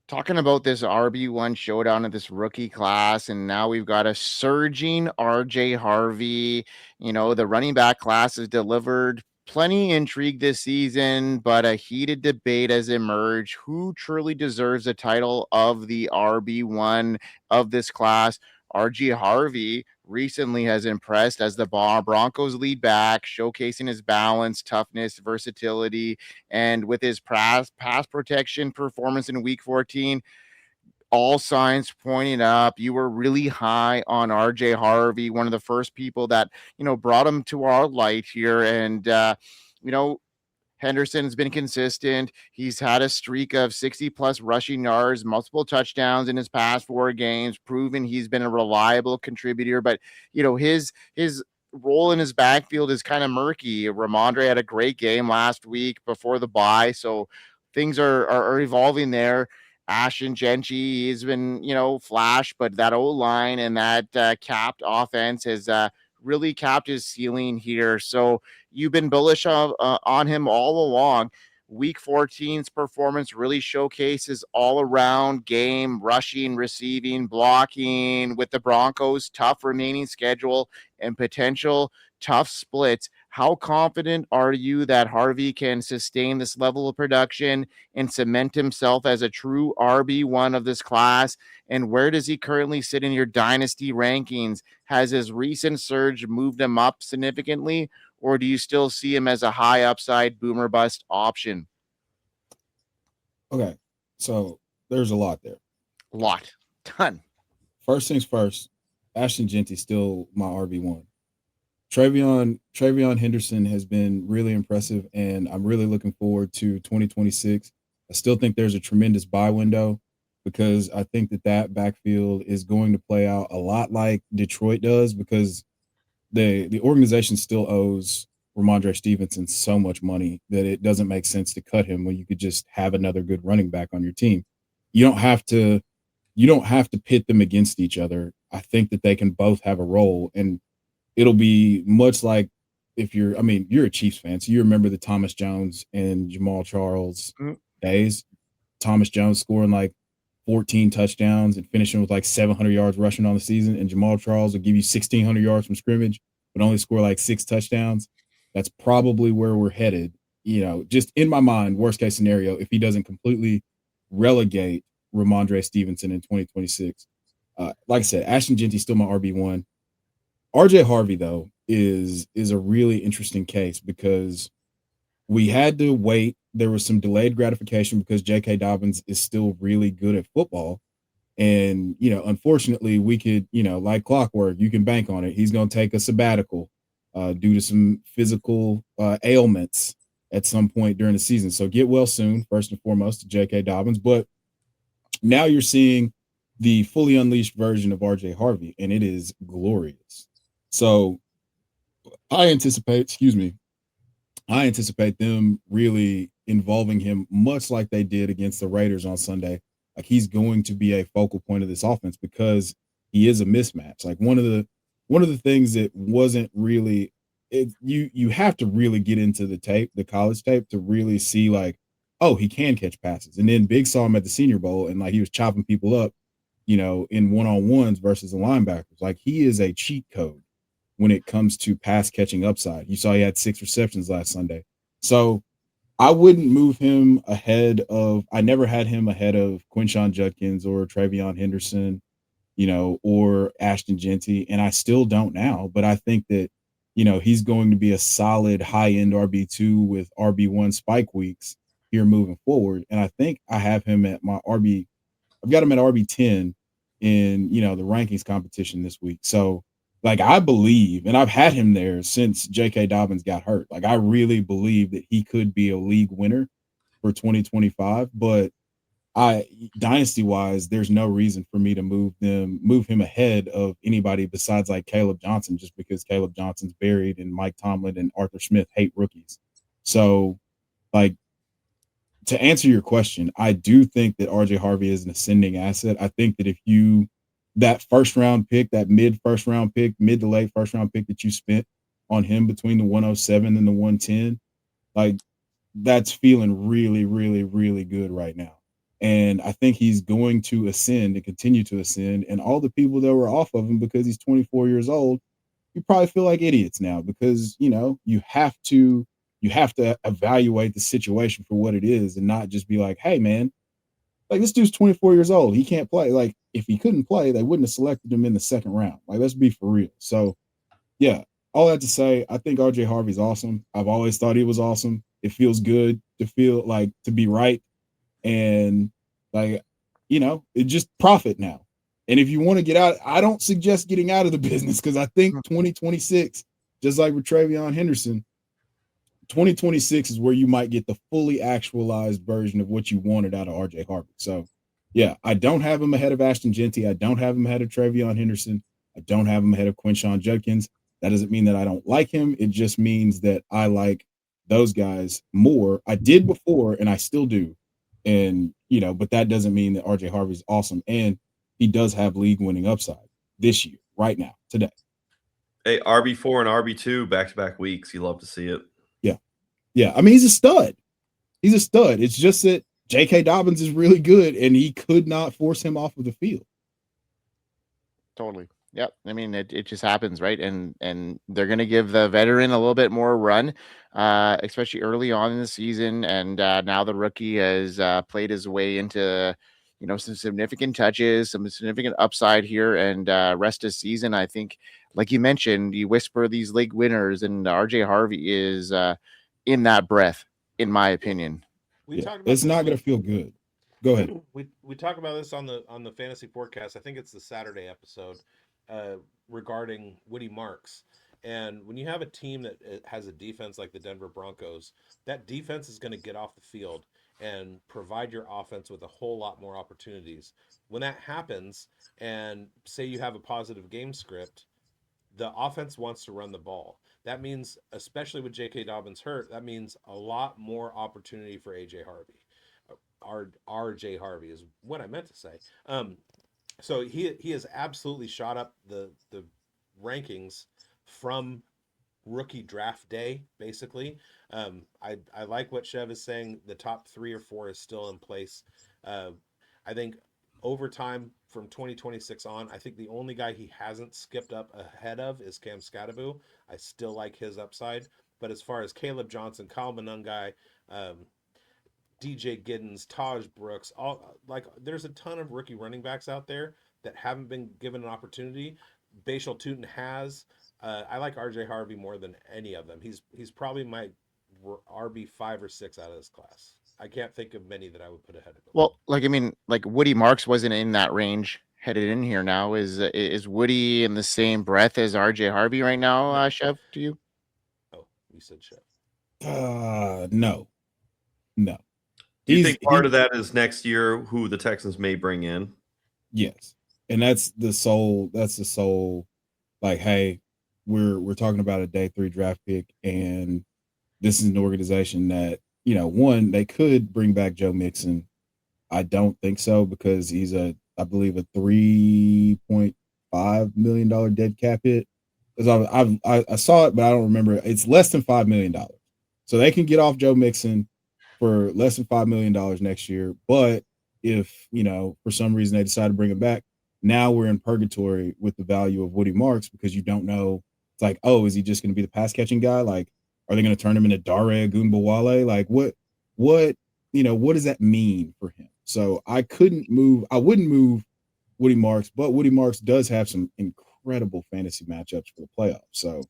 talking about this RB1 showdown of this rookie class, and now we've got a surging RJ Harvey. The running back class has delivered plenty intrigue this season, but a heated debate has emerged. Who truly deserves the title of the RB1 of this class? RJ Harvey recently has impressed as the Broncos lead back, showcasing his balance, toughness, versatility, and with his pass protection performance in Week 14. all signs pointing up. You were really high on RJ Harvey, one of the first people that, brought him to our light here. And, Henderson's been consistent. He's had a streak of 60 plus rushing yards, multiple touchdowns in his past 4 games, proven he's been a reliable contributor. But, his role in his backfield is kind of murky. Ramondre had a great game last week before the bye, so things are evolving there. Ashton Genchi, he's been, flash, but that O-line and that capped offense has really capped his ceiling here. So you've been bullish on him all along. Week 14's performance really showcases all around game, rushing, receiving, blocking with the Broncos' tough remaining schedule and potential tough splits. How confident are you that Harvey can sustain this level of production and cement himself as a true RB1 of this class? And where does he currently sit in your dynasty rankings? Has his recent surge moved him up significantly, or do you still see him as a high upside boomer bust option? Okay, so there's a lot there. A lot. Ton. First things first, Ashton Genty still my RB1. Travion Henderson has been really impressive, and I'm really looking forward to 2026. I still think there's a tremendous buy window because I think that backfield is going to play out a lot like Detroit does, because the organization still owes Ramondre Stevenson so much money that it doesn't make sense to cut him when you could just have another good running back on your team. You don't have to pit them against each other. I think that they can both have a role, and it'll be much like you're a Chiefs fan, so you remember the Thomas Jones and Jamal Charles days. Thomas Jones scoring like 14 touchdowns and finishing with like 700 yards rushing on the season, and Jamal Charles will give you 1,600 yards from scrimmage, but only score like 6 touchdowns. That's probably where we're headed. Just in my mind, worst case scenario, if he doesn't completely relegate Ramondre Stevenson in 2026. Like I said, Ashton Genty still my RB1. RJ Harvey, though, is a really interesting case because we had to wait. There was some delayed gratification because J.K. Dobbins is still really good at football. And, unfortunately, we could, like clockwork, you can bank on it. He's going to take a sabbatical due to some physical ailments at some point during the season. So get well soon, first and foremost, to J.K. Dobbins. But now you're seeing the fully unleashed version of RJ Harvey, and it is glorious. So I anticipate them really involving him much like they did against the Raiders on Sunday. Like, he's going to be a focal point of this offense because he is a mismatch. Like, one of the things that wasn't really you have to really get into the college tape to really see like, oh, he can catch passes. And then Big saw him at the Senior Bowl and like he was chopping people up, in one-on-ones versus the linebackers. Like, he is a cheat code when it comes to pass catching upside. You saw he had 6 receptions last Sunday. So I wouldn't move him I never had him ahead of Quinshon Judkins or Travion Henderson, or Ashton Genty. And I still don't now, but I think that, he's going to be a solid high-end RB2 with RB1 spike weeks here moving forward. And I think I have him at my I've got him at RB10 in, the rankings competition this week. So, like, I believe, and I've had him there since J.K. Dobbins got hurt. Like, I really believe that he could be a league winner for 2025. But dynasty-wise, there's no reason for me to move him ahead of anybody besides like Caleb Johnson, just because Caleb Johnson's buried and Mike Tomlin and Arthur Smith hate rookies. So, like, to answer your question, I do think that RJ Harvey is an ascending asset. I think that that first round pick, that mid to late first round pick that you spent on him between the 107 and the 110, like, that's feeling really, really, really good right now. And I think he's going to ascend and continue to ascend. And all the people that were off of him because he's 24 years old, you probably feel like idiots now because, you have to evaluate the situation for what it is and not just be like, hey, man, like, this dude's 24 years old. He can't play. Like, if he couldn't play, they wouldn't have selected him in the second round. Like, let's be for real. So, yeah, all that to say, I think RJ Harvey's awesome. I've always thought he was awesome. It feels good to be right. And, like, it just profit now. And if you want to get out, I don't suggest getting out of the business because I think 2026, just like with Travion Henderson, 2026 is where you might get the fully actualized version of what you wanted out of RJ Harvey. So, yeah, I don't have him ahead of Ashton Genty. I don't have him ahead of Travion Henderson. I don't have him ahead of Quinshon Judkins. That doesn't mean that I don't like him. It just means that I like those guys more. I did before, and I still do. And, but that doesn't mean that RJ Harvey's awesome. And he does have league-winning upside this year, right now, today. Hey, RB4 and RB2 back-to-back weeks. You love to see it. Yeah. I mean, he's a stud. It's just that J.K. Dobbins is really good, and he could not force him off of the field. Totally. Yep. I mean, it just happens, right? And they're going to give the veteran a little bit more run, especially early on in the season. And now the rookie has played his way into, some significant touches, some significant upside here, and rest of season. I think, like you mentioned, you whisper these league winners, and RJ Harvey is in that breath, in my opinion. It's not going to feel good. Go ahead. We talk about this on the fantasy forecast. I think it's the Saturday episode regarding Woody Marks. And when you have a team that has a defense like the Denver Broncos, that defense is going to get off the field and provide your offense with a whole lot more opportunities. When that happens, and say you have a positive game script, the offense wants to run the ball. That means, especially with J.K. Dobbins hurt, that means a lot more opportunity for A.J. Harvey. R.J. Harvey is what I meant to say. So he has absolutely shot up the rankings from rookie draft day, basically. I like what Chev is saying. The top 3 or 4 is still in place. I think over time from 2026 on, I think the only guy he hasn't skipped up ahead of is Cam Skattebo. I still like his upside. But as far as Caleb Johnson, Kyle Monungai, DJ Giddens, Taj Brooks, there's a ton of rookie running backs out there that haven't been given an opportunity. Bashal Tutin has. I like RJ Harvey more than any of them. He's probably my RB 5 or 6 out of this class. I can't think of many that I would put ahead of him. Well, Woody Marks wasn't in that range headed in here now. Is Woody in the same breath as RJ Harvey right now, Chev, to you? Oh, you said Chev. No. Do you think part of that is next year who the Texans may bring in? Yes. And that's the sole, like, hey, we're talking about a day 3 draft pick, and this is an organization that, one, they could bring back Joe Mixon. I don't think so, because he's I believe a $3.5 million dead cap hit. I saw it, but I don't remember. It's less than $5 million. So they can get off Joe Mixon for less than $5 million next year. But if, for some reason they decide to bring him back, now we're in purgatory with the value of Woody Marks, because you don't know. It's like, oh, is he just going to be the pass catching guy? Like, are they going to turn him into Dare Ogunbowale? Like, what does that mean for him? So I wouldn't move Woody Marks, but Woody Marks does have some incredible fantasy matchups for the playoffs. So,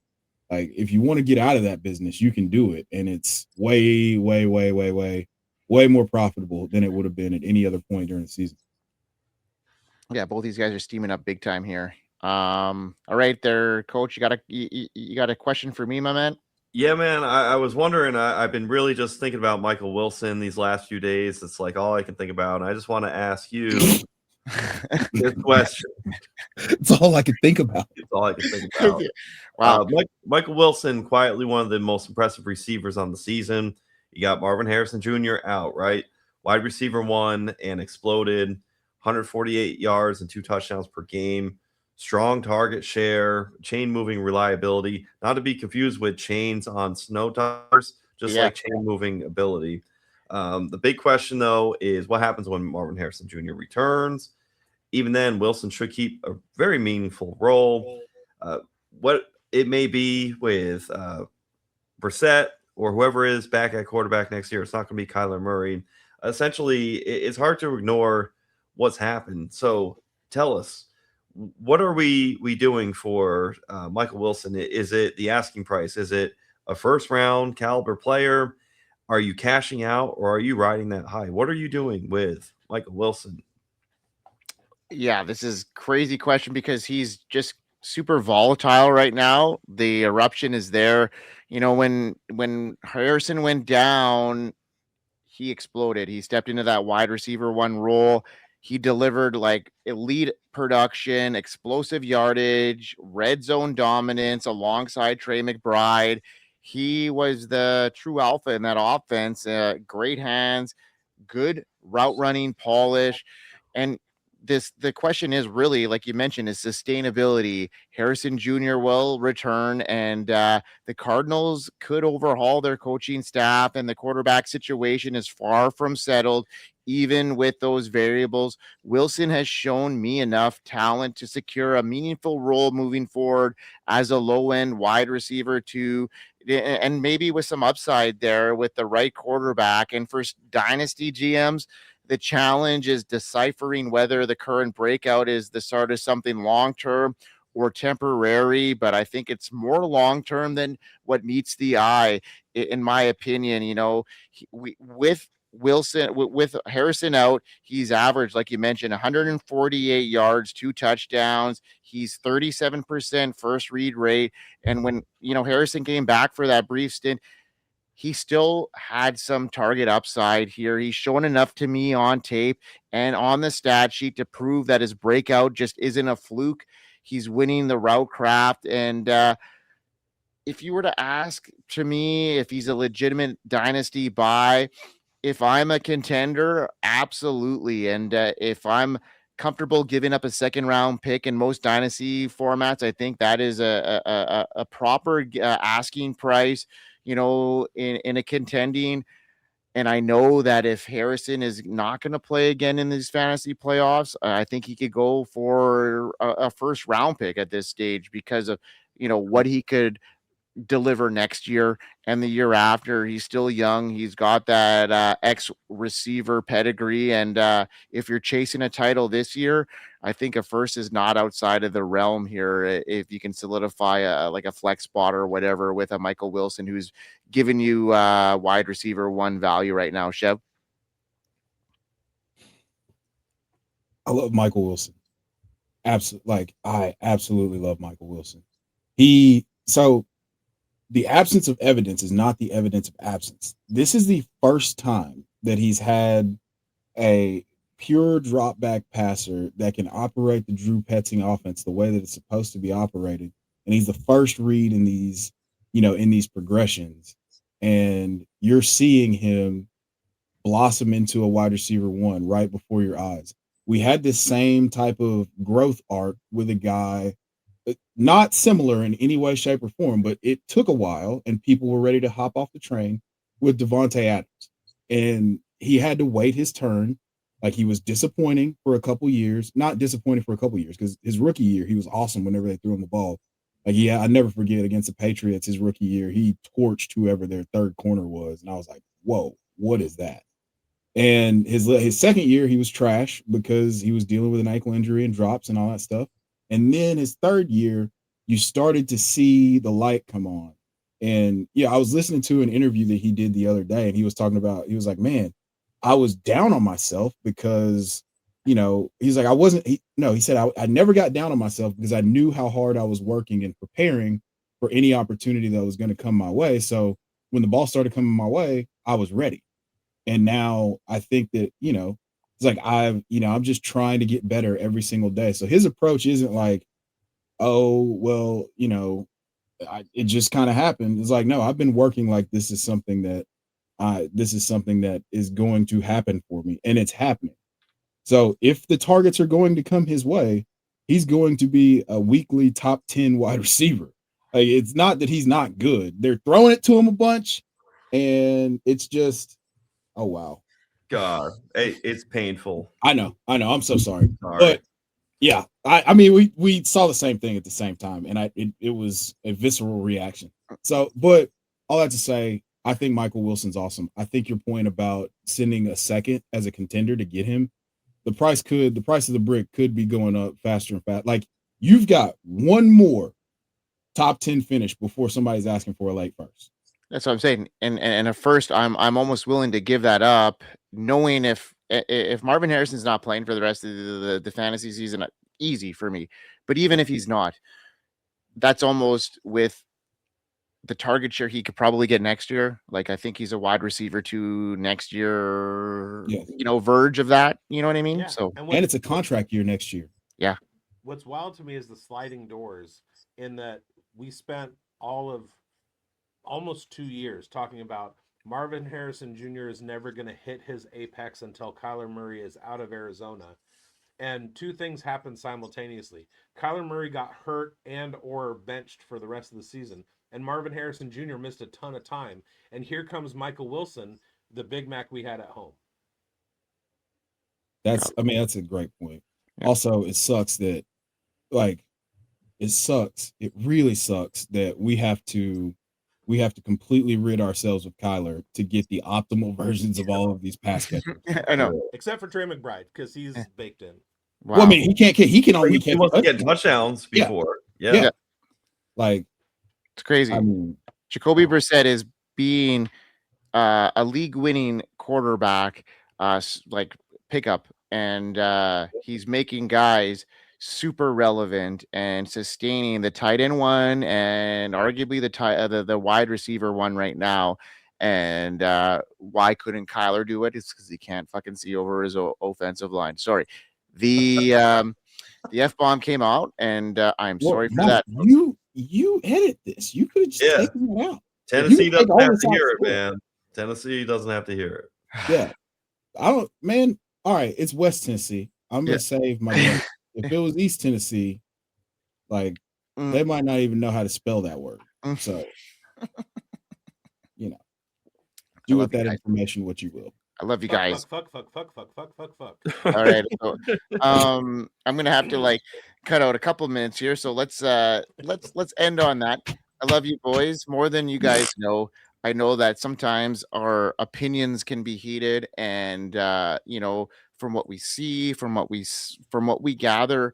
like, if you want to get out of that business, you can do it. And it's way, way, way, way, way, way more profitable than it would have been at any other point during the season. Yeah, both these guys are steaming up big time here. All right, there, Coach. You got a question for me, my man? Yeah, man. I was wondering. I've been really just thinking about Michael Wilson these last few days. It's like all I can think about. And I just want to ask you this question. It's all I can think about. It's all I can think about. Wow. Michael Wilson, quietly one of the most impressive receivers on the season. You got Marvin Harrison Jr. out, right? Wide receiver 1 and exploded. 148 yards and 2 touchdowns per game. Strong target share, chain moving reliability, not to be confused with chains on snow tires, just like chain moving ability. The big question, though, is what happens when Marvin Harrison Jr. returns. Even then, Wilson should keep a very meaningful role. What it may be with Brissett or whoever is back at quarterback next year, it's not going to be Kyler Murray. Essentially, it's hard to ignore what's happened. So tell us, what are we doing for Michael Wilson? Is it the asking price? Is it a first round caliber player? Are you cashing out, or are you riding that high? What are you doing with Michael Wilson? Yeah, this is crazy question because he's just super volatile right now. The eruption is there. You know, when Harrison went down, he exploded. He stepped into that wide receiver one role. He delivered like elite production, explosive yardage, red zone dominance alongside Trey McBride. He was the true alpha in that offense. Great hands, good route running polish. And the question is really, like you mentioned, is sustainability. Harrison Jr. will return, and the Cardinals could overhaul their coaching staff, and the quarterback situation is far from settled, even with those variables. Wilson has shown me enough talent to secure a meaningful role moving forward as a low end wide receiver to, and maybe with some upside there with the right quarterback. And for dynasty GMs, the challenge is deciphering whether the current breakout is the start of something long term or temporary, but I think it's more long term than what meets the eye, in my opinion. You know, with Wilson, with Harrison out, he's averaged, like you mentioned, 148 yards, 2 touchdowns. He's 37% first read rate. And when, you know, Harrison came back for that brief stint, he still had some target upside here. He's shown enough to me on tape and on the stat sheet to prove that his breakout just isn't a fluke. He's winning the route craft. And if you were to ask to me if he's a legitimate dynasty buy, if I'm a contender, absolutely. And if I'm comfortable giving up a second round pick in most dynasty formats, I think that is a proper asking price, you know, in a contending. And I know that if Harrison is not going to play again in these fantasy playoffs, I think he could go for a first round pick at this stage because of, you know, what he could deliver next year and the year after. He's still young. He's got that ex receiver pedigree. And if you're chasing a title this year, I think a first is not outside of the realm here. If you can solidify like a flex spot or whatever with a Michael Wilson, who's giving you wide receiver one value right now. Chev? I love Michael Wilson. I absolutely love Michael Wilson. So the absence of evidence is not the evidence of absence. This is the first time that he's had a pure drop back passer that can operate the Drew Petzing offense the way that it's supposed to be operated. And he's the first read in these, you know, in these progressions. And you're seeing him blossom into a wide receiver one right before your eyes. We had this same type of growth arc with a guy, not similar in any way, shape, or form, but it took a while and people were ready to hop off the train with Devontae Adams. And he had to wait his turn. Like, he was disappointing for a couple years, not disappointing for a couple years, because his rookie year, he was awesome whenever they threw him the ball. Like, yeah, I never forget against the Patriots, his rookie year, he torched whoever their third corner was. And I was like, whoa, what is that? And his second year, he was trash because he was dealing with an ankle injury and drops and all that stuff. And then his third year, you started to see the light come on. And yeah, I was listening to an interview that he did the other day, and he was talking about, he was like, man, I was down on myself because, you know, he's like, he said, I never got down on myself because I knew how hard I was working and preparing for any opportunity that was going to come my way. So when the ball started coming my way, I was ready. And now I think that, you know, it's like I'm just trying to get better every single day. So his approach isn't like, oh, well, you know, it just kind of happened. It's like, no, I've been working like this is something that is going to happen for me, and it's happening. So if the targets are going to come his way, he's going to be a weekly top 10 wide receiver. Like, it's not that he's not good. They're throwing it to him a bunch, and it's just, oh, wow. God, it's painful. I know. I'm so sorry. But yeah, I mean, we saw the same thing at the same time, and it was a visceral reaction. So, but all that to say, I think Michael Wilson's awesome. I think your point about sending a second as a contender to get him, the price of the brick could be going up faster and faster. Like, you've got one more top 10 finish before somebody's asking for a late first. That's what I'm saying. And at first, I'm almost willing to give that up, knowing if if Marvin Harrison's not playing for the rest of the fantasy season, easy for me. But even if he's not, that's almost with the target share he could probably get next year. Like, I think he's a wide receiver to next year, Yes. verge of that. You know what I mean? Yeah. So, And it's a contract year next year. yeah. What's wild to me is the sliding doors, in that we spent all of almost 2 years talking about Marvin Harrison Jr. is never going to hit his apex until Kyler Murray is out of Arizona. And two things happened simultaneously. Kyler Murray got hurt and or benched for the rest of the season, and Marvin Harrison Jr. missed a ton of time. And here comes Michael Wilson, the Big Mac we had at home. That's a great point. Yeah. Also, it sucks that, like, it really sucks that we have to completely rid ourselves of Kyler to get the optimal versions of all of these pass catchers. I know. Except for Trey McBride, because he's baked in. Wow. Well, I mean, he only He wants to get touchdowns before. Yeah. Like, it's crazy. I mean, Jacoby Brissett is being a league-winning quarterback, like pickup, and he's making guys super relevant and sustaining the tight end one and arguably the wide receiver one right now. And why couldn't Kyler do it? It's because he can't fucking see over his offensive line. Sorry, the F-bomb came out, and I'm sorry for that. You edit this. You could have just taken it out. Tennessee doesn't have to hear it, man. Tennessee doesn't have to hear it. Yeah. All right, it's West Tennessee. I'm gonna save my guess. If it was East Tennessee, like, they might not even know how to spell that word. So, do with that information what you will. I love you guys. Fuck. All right. So, I'm gonna have to cut out a couple minutes here. So let's end on that. I love you boys more than you guys know. I know that sometimes our opinions can be heated, and from what we see, from what we gather,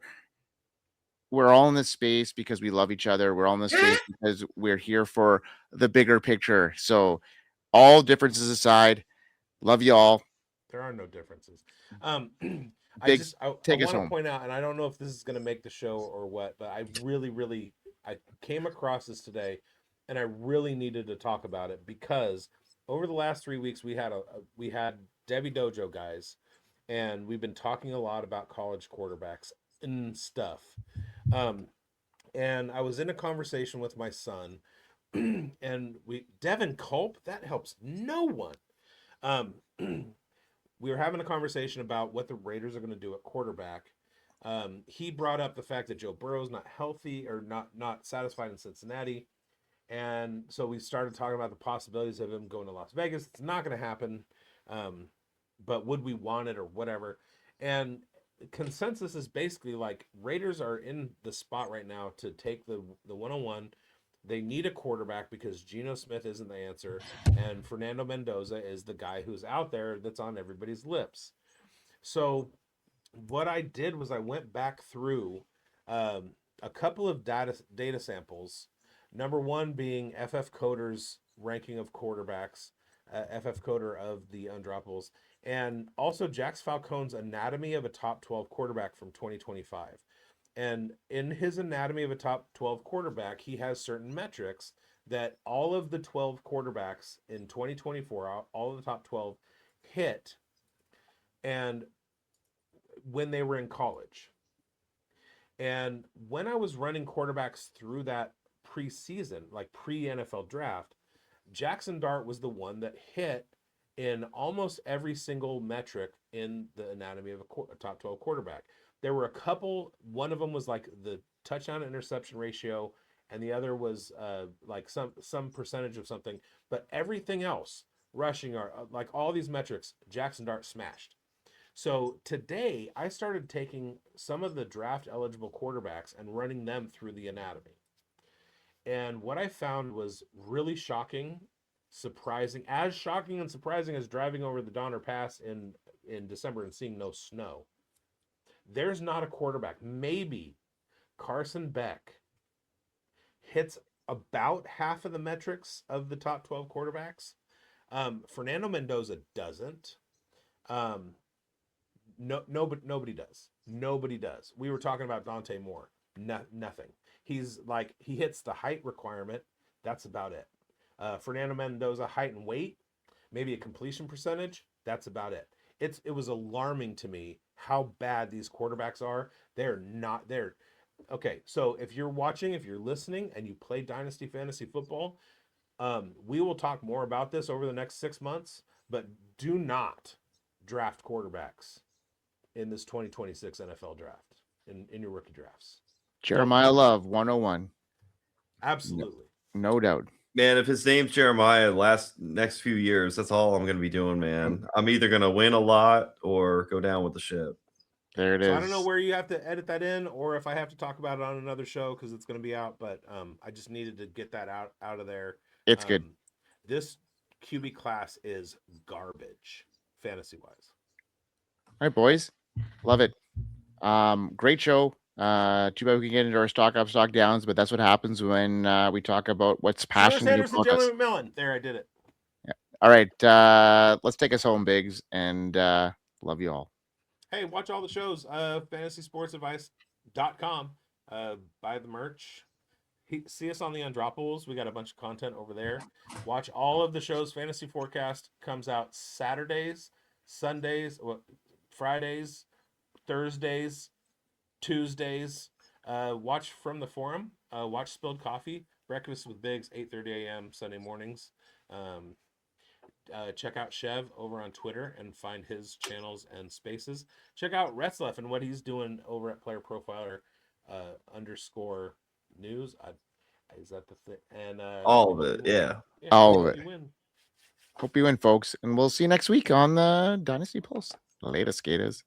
we're all in this space because we love each other. We're all in this space because we're here for the bigger picture. So, all differences aside, love you all. There are no differences. I want us to home. point out, and I don't know if this is going to make the show or what, but I really I came across this today, and I really needed to talk about it because over the last 3 weeks we had Debbie Dojo guys, and we've been talking a lot about college quarterbacks and stuff. And I was in a conversation with my son, and Devin Culp, that helps no one. We were having a conversation about what the Raiders are going to do at quarterback. He brought up the fact that Joe Burrow's not healthy or not satisfied in Cincinnati. And so we started talking about the possibilities of him going to Las Vegas. It's not going to happen. But would we want it or whatever? And consensus is basically like Raiders are in the spot right now to take the 101. They need a quarterback because Geno Smith isn't the answer, and Fernando Mendoza is the guy who's out there that's on everybody's lips. So what I did was I went back through a couple of data samples. Number one being FF Coder's ranking of quarterbacks, FF Coder of the Undroppables, and also Jax Falcone's anatomy of a top 12 quarterback from 2025. And in his anatomy of a top 12 quarterback, he has certain metrics that all of the 12 quarterbacks in 2024, all of the top 12 hit, and when they were in college. And when I was running quarterbacks through that preseason, like pre-NFL draft, Jackson Dart was the one that hit in almost every single metric in the anatomy of a top 12 quarterback. There were a couple, one of them was like the touchdown to interception ratio, and the other was like some percentage of something. But everything else, rushing, or like all these metrics, Jackson Dart smashed. So today, I started taking some of the draft eligible quarterbacks and running them through the anatomy. And what I found was really shocking, surprising, as shocking and surprising as driving over the Donner Pass in December and seeing no snow. There's not a quarterback. Maybe Carson Beck hits about half of the metrics of the top 12 quarterbacks. Fernando Mendoza doesn't. Nobody does. Nobody does. We were talking about Dante Moore. Nothing. He's like, he hits the height requirement. That's about it. Fernando Mendoza, height and weight, maybe a completion percentage. That's about it. It was alarming to me how bad these quarterbacks are. They're not there. Okay, so if you're watching, if you're listening, and you play Dynasty Fantasy Football, we will talk more about this over the next 6 months. But do not draft quarterbacks in this 2026 NFL draft, in your rookie drafts. Jeremiah Love, 101. Absolutely. No doubt. Man, if his name's Jeremiah, next few years, that's all I'm going to be doing, man. I'm either going to win a lot or go down with the ship. There it is. So I don't know where you have to edit that in, or if I have to talk about it on another show because it's going to be out. But I just needed to get that out of there. It's good. This QB class is garbage, fantasy wise. All right, boys. Love it. Great show. Too bad we can get into our stock up, stock downs, but that's what happens when we talk about what's passionate Shedeur Sanders and about us. Jalen McMillan. There, I did it. Yeah. All right. Let's take us home, bigz, and love you all. Hey, watch all the shows. FantasySportsAdvice.com. Buy the merch. See us on the Undroppables. We got a bunch of content over there. Watch all of the shows. Fantasy Forecast comes out Saturdays, Sundays, Fridays, Thursdays, Tuesdays. Watch From the Forum. Watch Spilled Coffee. Breakfast with bigz, 8:30 a.m. Sunday mornings. Check out Chev over on Twitter and find his channels and spaces. Check out Retzlaff and what he's doing over at Player Profiler _ news. Is that the thing? And all of it, yeah. All of it. You win. Hope you win, folks, and we'll see you next week on the Dynasty Pulse. Later, skaters.